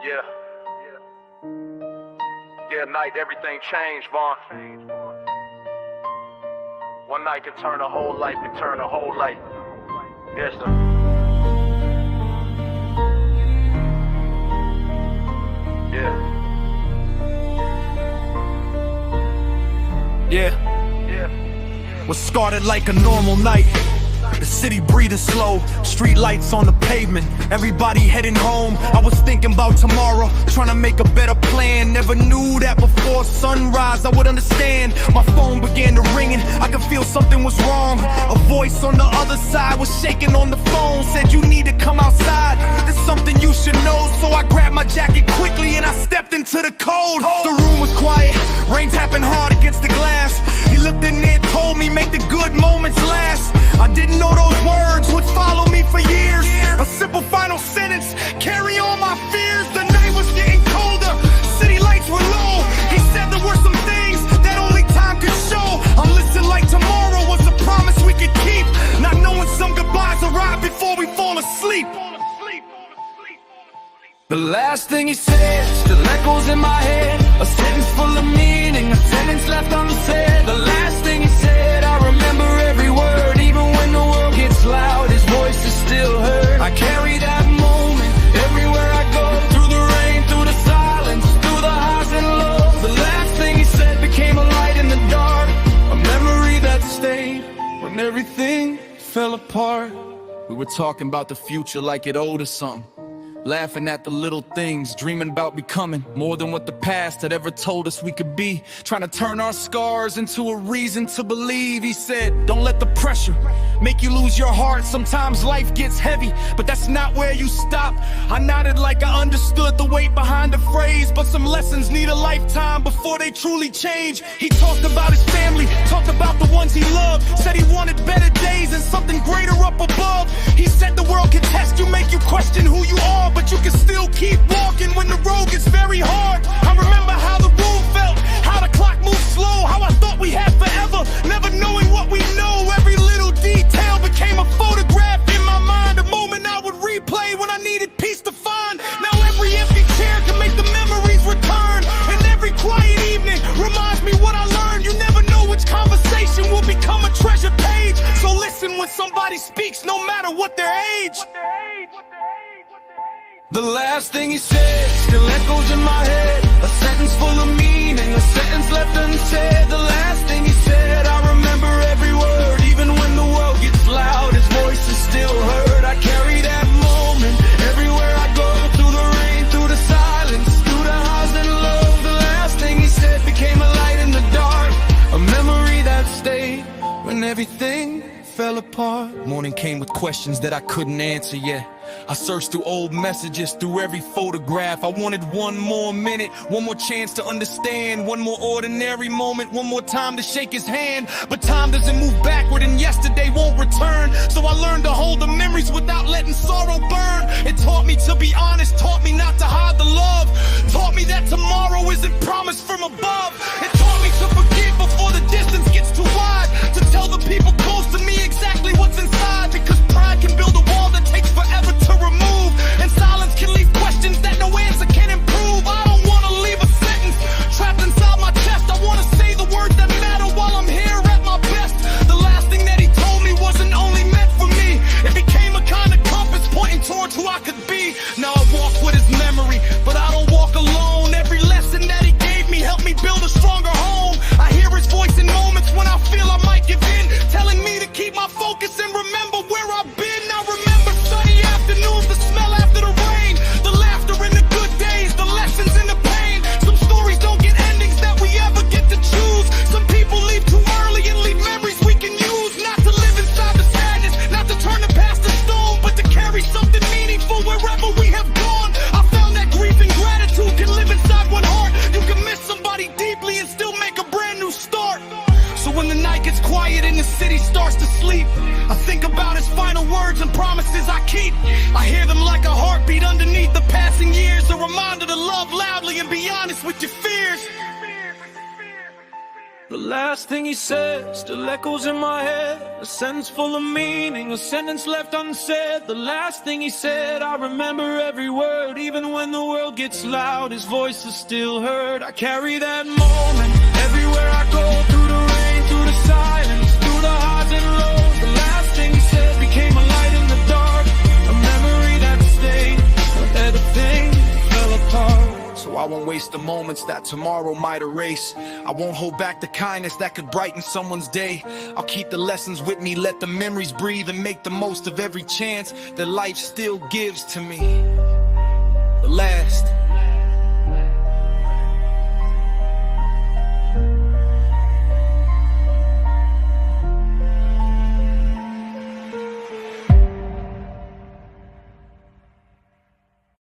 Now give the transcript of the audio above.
Yeah. Yeah, night, everything changed, Vaughn. One night can turn a whole life, can turn a whole life. Yes, sir. Yeah. What started like a normal night, the city breathing slow, street lights on the pavement, everybody heading home. I was thinking about tomorrow, trying to make a better plan. Never knew that before sunrise I would understand. My phone began to ringing, I could feel something was wrong. A voice on the other side was shaking on the phone, said you need to come outside, there's something you should know. So I grabbed my jacket quickly and I stepped into the cold. The room was quiet, rain tapping hard against the glass. He looked in there, told me make the good moments last. I didn't know those words would follow me for years. A simple final sentence, carry on my fears. The night was getting colder, city lights were low. He said there were some things that only time could show. I'm listening like tomorrow was a promise we could keep, not knowing some goodbyes arrive before we fall asleep. The last thing he said still echoes in my head, a sentence full of meaning, a sentence left unsaid. The last thing he said, I remember every word. Even when the world gets loud, his voice is still heard. I carry that moment everywhere I go, through the rain, through the silence, through the highs and lows. The last thing he said became a light in the dark, a memory that stayed when everything fell apart. We were talking about the future like it owed us something, laughing at the little things, dreaming about becoming more than what the past had ever told us we could be, trying to turn our scars into a reason to believe. He said, don't let the pressure make you lose your heart. Sometimes life gets heavy, but that's not where you stop. I nodded like I understood the weight behind the phrase, but some lessons need a lifetime before they truly change. He talked about his family, talked about the ones he loved, said he wanted better days and something greater up above. He said the world can test you, make you question who you are, but you can still keep walking when the road gets very hard. I remember how the room felt, how the clock moved slow, how I thought we had forever, never knowing what we know. Every little detail became a photograph in my mind, a moment I would replay when I needed peace to find. Now every empty chair can make the memories return, and every quiet evening reminds me what I learned. You never know which conversation will become a treasure page, so listen when somebody speaks, no matter what their age. The last thing he said still echoes in my head, a sentence full of meaning, a sentence left unsaid. The last thing he said, I remember every word. Even when the world gets loud, his voice is still heard. I carry that moment everywhere I go, through the rain, through the silence, through the highs and lows. The last thing he said became a light in the dark, a memory that stayed when everything fell apart. Morning came with questions that I couldn't answer yet. I searched through old messages, through every photograph. I wanted one more minute, one more chance to understand, one more ordinary moment, one more time to shake his hand. But time doesn't move backward and yesterday won't return, so I learned to hold the memories without letting sorrow burn. It taught me to be honest, taught me not to hide the love, taught me that tomorrow isn't promised from above. It taught me to forgive before the distance gets too wide, to tell the people close to me exactly what's inside, because pride can build a wall that takes forever to remove, and silence can leave questions that no answer can improve. I don't want to leave a sentence trapped inside my chest. I want to say the words that matter while I'm here at my best. The last thing that he told me wasn't only meant for me, it became a kind of compass pointing towards who I could be. Now I walk with his memory, but I don't walk alone. Every lesson that he gave me helped me build a stronger home. I hear his voice in moments when I feel I might give in, telling me to keep my focus and remember where I've been. I remember sunny afternoons, the smell after the rain, the laughter in the good days, the lessons in the pain. Some stories don't get endings that we ever get to choose. Some people leave too early and leave memories we can use. Not to live inside the sadness, not to turn the past to stone, but to carry something meaningful wherever we have gone. I found that grief and gratitude can live inside one heart. You can miss somebody deeply and still make a brand new start. So when the night gets quiet and the city starts to sleep, I think about his final words and promises I keep. I hear them like a heartbeat underneath the passing years, a reminder to love loudly and be honest with your fears. The last thing he said still echoes in my head. A sentence full of meaning, a sentence left unsaid. The last thing he said, I remember every word. Even when the world gets loud, his voice is still heard. I carry that moment everywhere I go, through the rain, through the silence, through the highs and lows. The last thing he said became a light in the dark, a memory that stayed where the thing fell apart. So I won't waste the moments that tomorrow might erase. I won't hold back the kindness that could brighten someone's day. I'll keep the lessons with me, let the memories breathe, and make the most of every chance that life still gives to me. The last